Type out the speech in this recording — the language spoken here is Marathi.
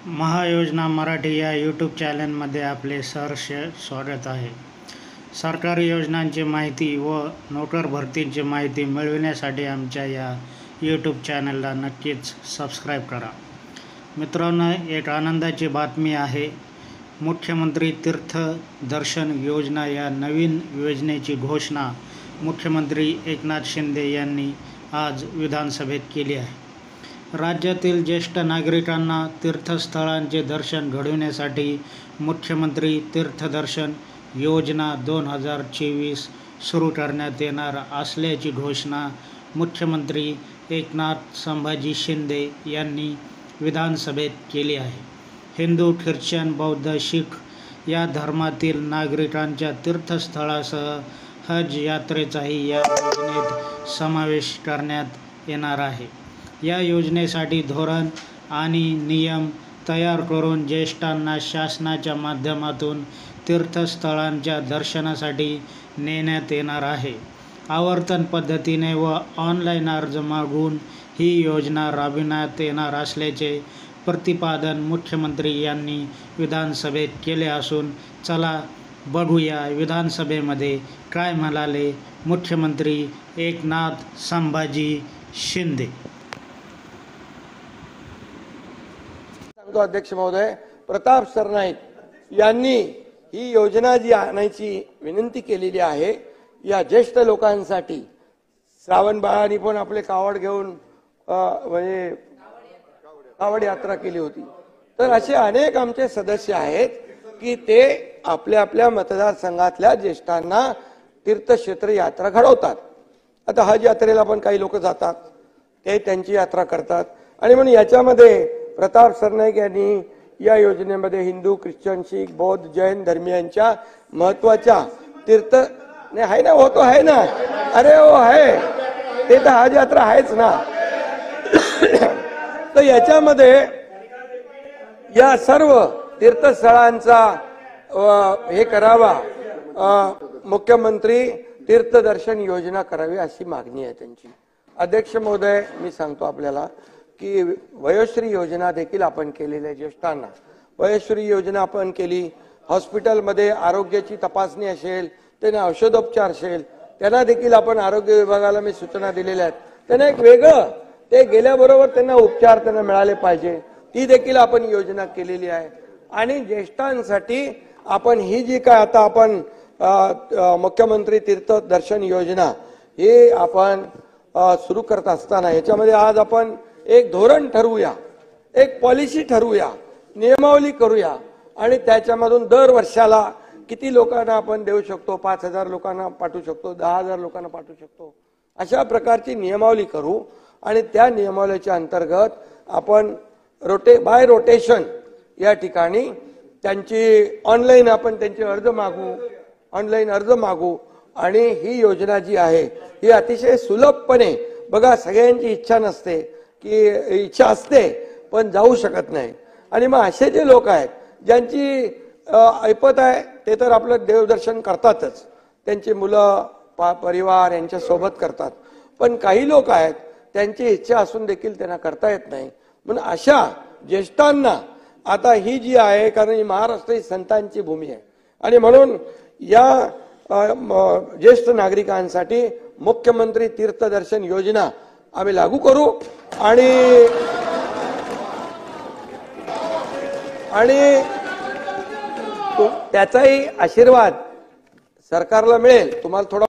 महायोजना मराठी या यूट्यूब चॅनलमध्ये आपले सहर्ष स्वागत आहे। सरकारी योजनांची माहिती व नोकर भरतीची माहिती मिळविण्यासाठी आमच्या या यूट्यूब चॅनलला नक्कीच सबस्क्राईब करा। मित्रांनो, एक आनंदाची बातमी आहे। मुख्यमंत्री तीर्थ दर्शन योजना या नवीन योजनेची घोषणा मुख्यमंत्री एकनाथ शिंदे यांनी आज विधानसभेत केली आहे। राज्यातील ज्येष्ठ नागरिकांना तीर्थस्थळांचे दर्शन घडविण्यासाठी मुख्यमंत्री तीर्थदर्शन योजना 2024 सुरू करण्यात येणार असल्याची घोषणा मुख्यमंत्री एकनाथ संभाजी शिंदे यांनी विधानसभेत केली आहे। हिंदू, ख्रिश्चन, बौद्ध, शीख या धर्मातील नागरिकांच्या तीर्थस्थळासह हज यात्रेचाही या योजनेत समावेश करण्यात येणार आहे। या योजनेसाठी धोरण आणि नियम तयार करून ज्येष्ठांना शासनाच्या माध्यमातून तीर्थस्थळांच्या दर्शनासाठी नेण्यात येणार आहे। आवर्तन पद्धतीने व ऑनलाईन अर्ज मागून ही योजना राबविण्यात येणार असल्याचे प्रतिपादन मुख्यमंत्री यांनी विधानसभेत केले असून चला बघूया विधानसभेमध्ये काय म्हणाले मुख्यमंत्री एकनाथ संभाजी शिंदे। अध्यक्ष महोदय, प्रताप सरनाईक यांनी ही योजना जी आणायची विनंती केलेली आहे, या ज्येष्ठ लोकांसाठी श्रावण बाळांनी पण आपले कावड घेऊन म्हणजे कावड यात्रा केली होती। तर असे अनेक आमचे सदस्य आहेत की ते आपल्या आपल्या मतदारसंघातल्या ज्येष्ठांना तीर्थक्षेत्र यात्रा घडवतात। आता हज यात्रेला पण काही लोक जातात, ते त्यांची यात्रा करतात आणि म्हणून याच्यामध्ये प्रताप सरनाईक यांनी या योजनेमध्ये हिंदू, ख्रिश्चन, शीख, बौद्ध, जैन धर्मियांच्या महत्वाच्या तीर्थ आहे ना, होतो आहे ना, अरे हो आहे ते तर हज यात्रा आहेच ना। तर याच्यामध्ये या सर्व तीर्थस्थळांचा हे करावा, मुख्यमंत्री तीर्थदर्शन योजना करावी अशी मागणी आहे त्यांची। अध्यक्ष महोदय, मी सांगतो आपल्याला की वयोश्री योजना देखील आपण केलेली आहे। ज्येष्ठांना वयोश्री योजना आपण केली। हॉस्पिटलमध्ये आरोग्याची तपासणी असेल, त्यांना औषधोपचार असेल, त्यांना देखील आपण आरोग्य विभागाला मी सूचना दिलेल्या आहेत। त्यांना एक वेगळं ते गेल्याबरोबर त्यांना उपचार त्यांना मिळाले पाहिजे, ती देखील आपण योजना केलेली आहे। आणि ज्येष्ठांसाठी आपण ही जी काय आता आपण मुख्यमंत्री तीर्थ दर्शन योजना हे आपण सुरू करत असताना याच्यामध्ये आज आपण एक धोरण ठरवूया, एक पॉलिसी ठरवूया, नियमावली करूया आणि त्याच्यामधून दर वर्षाला किती लोकांना आपण देऊ शकतो, 5000 लोकांना पाठवू शकतो, 10000 लोकांना पाठवू शकतो, अशा प्रकारची नियमावली करू आणि त्या नियमावलीच्या अंतर्गत आपण बाय रोटेशन या ठिकाणी त्यांची ऑनलाईन आपण त्यांचे अर्ज मागू, ऑनलाईन अर्ज मागू आणि ही योजना जी आहे ही अतिशय सुलभपणे, बघा सगळ्यांची इच्छा नसते की इच्छा असते पण जाऊ शकत नाही, आणि मग असे जे लोक आहेत ज्यांची ऐपत आहे ते तर आपलं देवदर्शन करतातच, त्यांची मुलं परिवार यांच्या सोबत करतात, पण काही लोक आहेत त्यांची इच्छा असून देखील त्यांना करता येत नाही। म्हणून अशा ज्येष्ठांना आता ही जी आहे, कारण ही महाराष्ट्र ही संतांची भूमी आहे आणि म्हणून या ज्येष्ठ नागरिकांसाठी मुख्यमंत्री तीर्थदर्शन योजना आम्ही लागू करू आणि त्याचाही आशीर्वाद सरकारला मिळेल। तुम्हाला थोडा